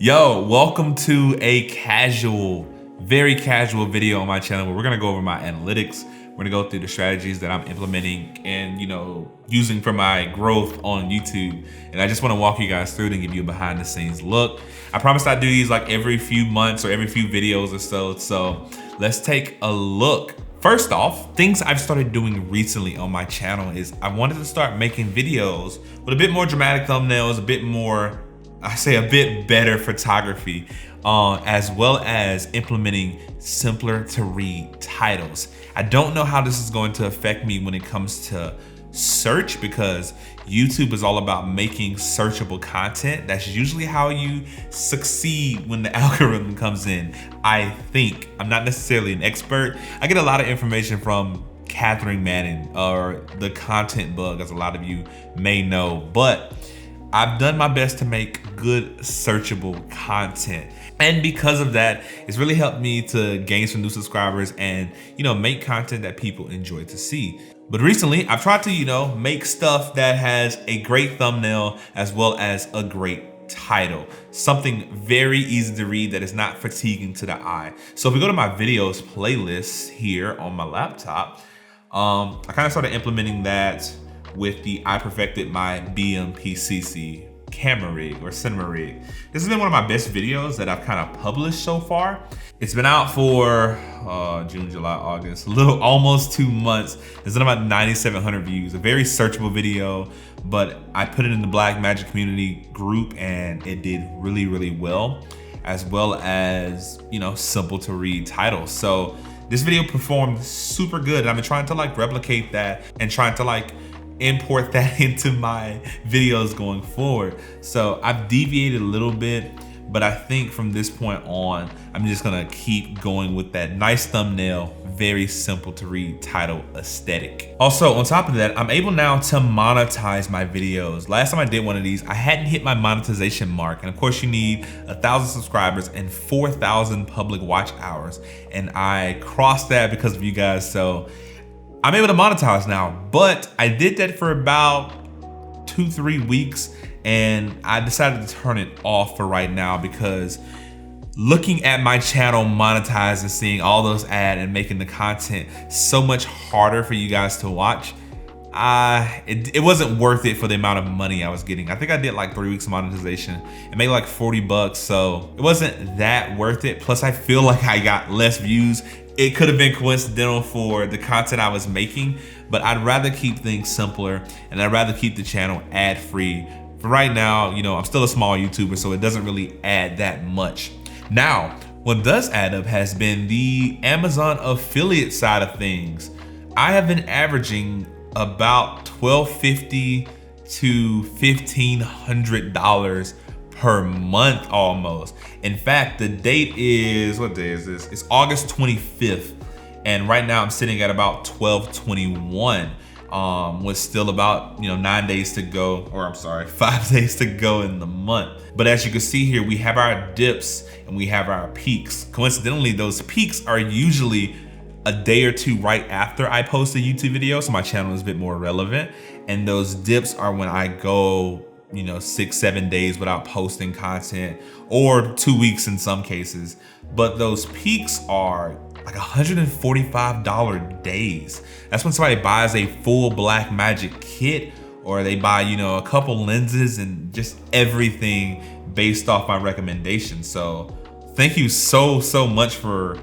Yo, welcome to a very casual video on my channel where we're gonna go over my analytics. We're gonna go through the strategies that I'm implementing and using for my growth on YouTube. And I just wanna walk you guys through it and give you a behind the scenes look. I promise I do these like every few months or every few videos or so. So let's take a look. First off, things I've started doing recently on my channel is I wanted to start making videos with a bit more dramatic thumbnails, a bit better photography, as well as implementing simpler to read titles. I don't know how this is going to affect me when it comes to search, because YouTube is all about making searchable content. That's usually how you succeed when the algorithm comes in. I think, I'm not necessarily an expert. I get a lot of information from Catherine Manning, or the Content Bug, as a lot of you may know, but I've done my best to make good searchable content. And because of that, it's really helped me to gain some new subscribers and, make content that people enjoy to see. But recently, I've tried to, make stuff that has a great thumbnail as well as a great title. Something very easy to read that is not fatiguing to the eye. So if we go to my videos playlist here on my laptop, I kind of started implementing that with the I perfected my BMPCC camera rig or cinema rig. This has been one of my best videos that I've kind of published so far. It's been out for June, July, August, almost 2 months. It's done about 9,700 views, a very searchable video, but I put it in the Blackmagic community group and it did really, really well, as well as, simple to read titles. So this video performed super good, and I've been trying to replicate that and trying to import that into my videos going forward. So I've deviated a little bit, but I think from this point on, I'm just gonna keep going with that nice thumbnail, very simple to read title aesthetic. Also, on top of that, I'm able now to monetize my videos. Last time I did one of these, I hadn't hit my monetization mark. And of course you need 1,000 subscribers and 4,000 public watch hours. And I crossed that because of you guys. So I'm able to monetize now, but I did that for about 2-3 weeks and I decided to turn it off for right now, because looking at my channel monetized and seeing all those ads and making the content so much harder for you guys to watch, it wasn't worth it for the amount of money I was getting. I think I did 3 weeks of monetization and made $40, so it wasn't that worth it. Plus I feel like I got less views. It could have been coincidental for the content I was making, but I'd rather keep things simpler and I'd rather keep the channel ad-free. For right now, I'm still a small YouTuber, so it doesn't really add that much. Now, what does add up has been the Amazon affiliate side of things. I have been averaging about $1,250 to $1,500 per month almost. In fact, the date is, what day is this? It's August 25th. And right now I'm sitting at about 12/21, with still about 9 days to go, or I'm sorry, 5 days to go in the month. But as you can see here, we have our dips and we have our peaks. Coincidentally, those peaks are usually a day or two right after I post a YouTube video, so my channel is a bit more relevant. And those dips are when I go 6-7 days without posting content, or 2 weeks in some cases. But those peaks are $145 days. That's when somebody buys a full Blackmagic kit, or they buy a couple lenses and just everything based off my recommendation. So thank you so much for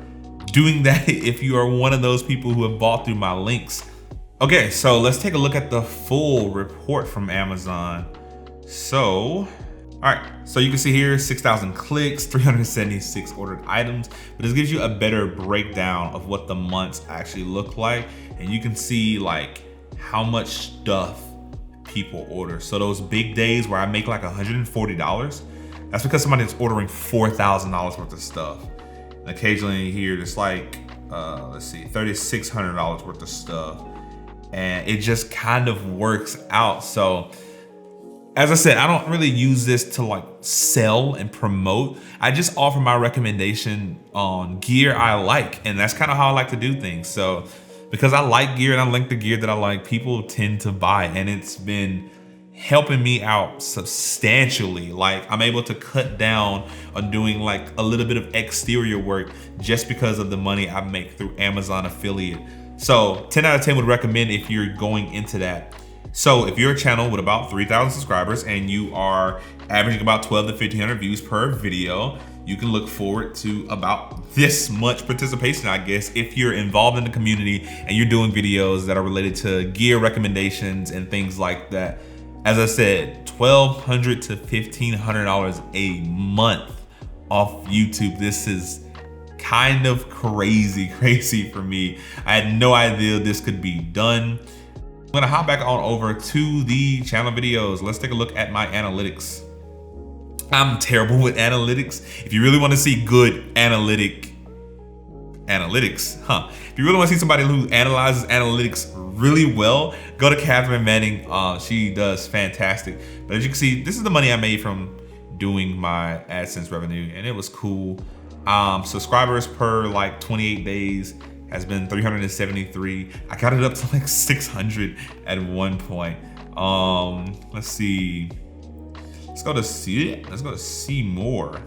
doing that if you are one of those people who have bought through my links. Okay, so let's take a look at the full report from Amazon. So, all right, so you can see here 6,000 clicks, 376 ordered items, but this gives you a better breakdown of what the months actually look like. And you can see how much stuff people order. So those big days where I make $140, that's because somebody's ordering $4,000 worth of stuff. And occasionally here there's let's see, $3,600 worth of stuff. And it just kind of works out. So as I said, I don't really use this to sell and promote. I just offer my recommendation on gear I like, and that's kind of how I like to do things. So because I like gear and I like the gear that I like, people tend to buy, and it's been helping me out substantially. Like, I'm able to cut down on doing like a little bit of exterior work just because of the money I make through Amazon affiliate. So 10 out of 10 would recommend if you're going into that. So if you're a channel with about 3,000 subscribers and you are averaging about 12 to 1,500 views per video, you can look forward to about this much participation, I guess, if you're involved in the community and you're doing videos that are related to gear recommendations and things like that. As I said, $1,200 to $1,500 a month off YouTube. This is kind of crazy for me. I had no idea this could be done. I'm gonna hop back on over to the channel videos. Let's take a look at my analytics. I'm terrible with analytics. If you really want to see good analytics, if you really want to see somebody who analyzes analytics really well, go to Catherine Manning. She does fantastic. But as you can see, this is the money I made from doing my AdSense revenue, and it was cool. Subscribers per like 28 days has been 373. I got it up to like 600 at one point. Let's see. Let's go to see more.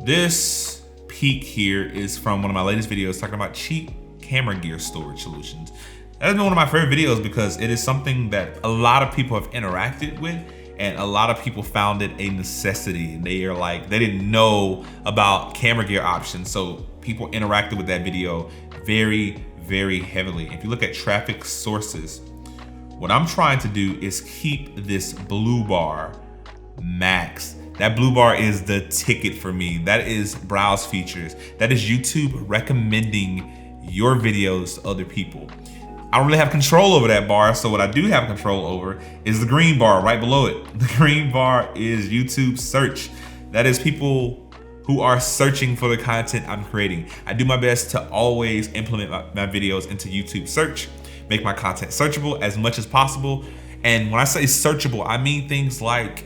This peak here is from one of my latest videos talking about cheap camera gear storage solutions. That has been one of my favorite videos because it is something that a lot of people have interacted with, and a lot of people found it a necessity. They are like, they didn't know about camera gear options, so people interacted with that video very, very heavily. If you look at traffic sources, what I'm trying to do is keep this blue bar max. That blue bar is the ticket for me. That is browse features. That is YouTube recommending your videos to other people. I don't really have control over that bar, so what I do have control over is the green bar right below it. The green bar is YouTube search. That is people who are searching for the content I'm creating. I do my best to always implement my videos into YouTube search, make my content searchable as much as possible. And when I say searchable, I mean things like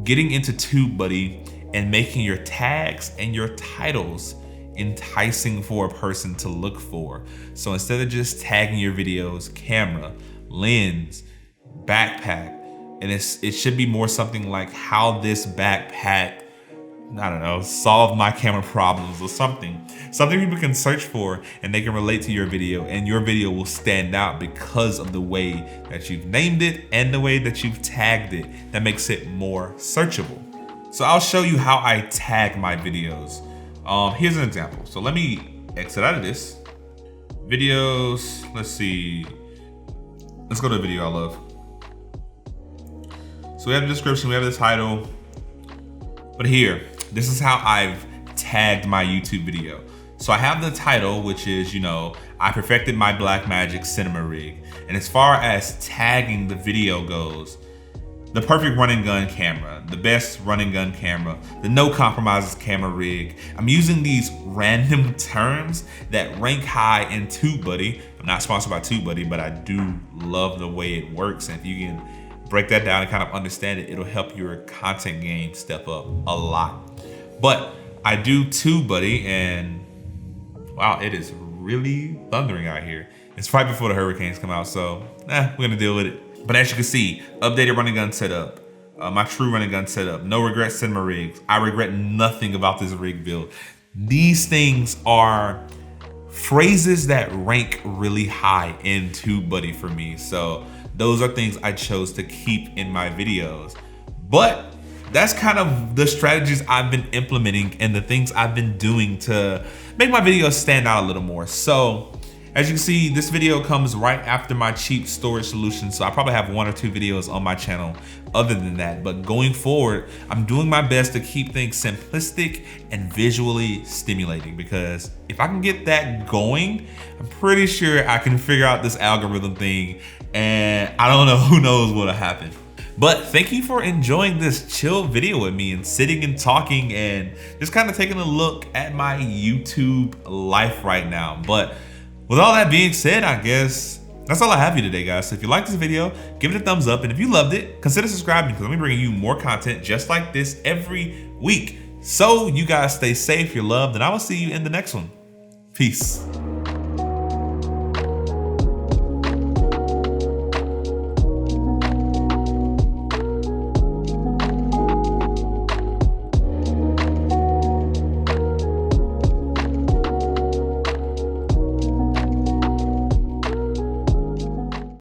getting into TubeBuddy and making your tags and your titles enticing for a person to look for. So instead of just tagging your videos, camera, lens, backpack, and it should be more something like how this backpack, I don't know, solve my camera problems or something people can search for and they can relate to your video, and your video will stand out because of the way that you've named it and the way that you've tagged it. That makes it more searchable. So I'll show you how I tag my videos. Here's an example. So let me exit out of this. Videos, let's see. Let's go to a video I love. So we have the description, we have the title. But here, this is how I've tagged my YouTube video. So I have the title, which is, I perfected my Blackmagic cinema rig. And as far as tagging the video goes, the perfect run and gun camera, the best run and gun camera, the no compromises camera rig. I'm using these random terms that rank high in TubeBuddy. I'm not sponsored by TubeBuddy, but I do love the way it works. And if you can break that down and kind of understand it, it'll help your content game step up a lot. But I do TubeBuddy, and wow, it is really thundering out here. It's right before the hurricanes come out, so we're gonna deal with it. But as you can see, updated running gun setup, my true running gun setup, no regret cinema rigs. I regret nothing about this rig build. These things are phrases that rank really high in TubeBuddy for me. So those are things I chose to keep in my videos. But that's kind of the strategies I've been implementing and the things I've been doing to make my videos stand out a little more. So as you can see, this video comes right after my cheap storage solution. So I probably have 1 or 2 videos on my channel other than that. But going forward, I'm doing my best to keep things simplistic and visually stimulating, because if I can get that going, I'm pretty sure I can figure out this algorithm thing, and I don't know, who knows what'll happen. But thank you for enjoying this chill video with me and sitting and talking and just kind of taking a look at my YouTube life right now. But with all that being said, I guess that's all I have for you today, guys. So if you liked this video, give it a thumbs up. And if you loved it, consider subscribing, because I'm bringing you more content just like this every week. So you guys stay safe, you're loved, and I will see you in the next one. Peace.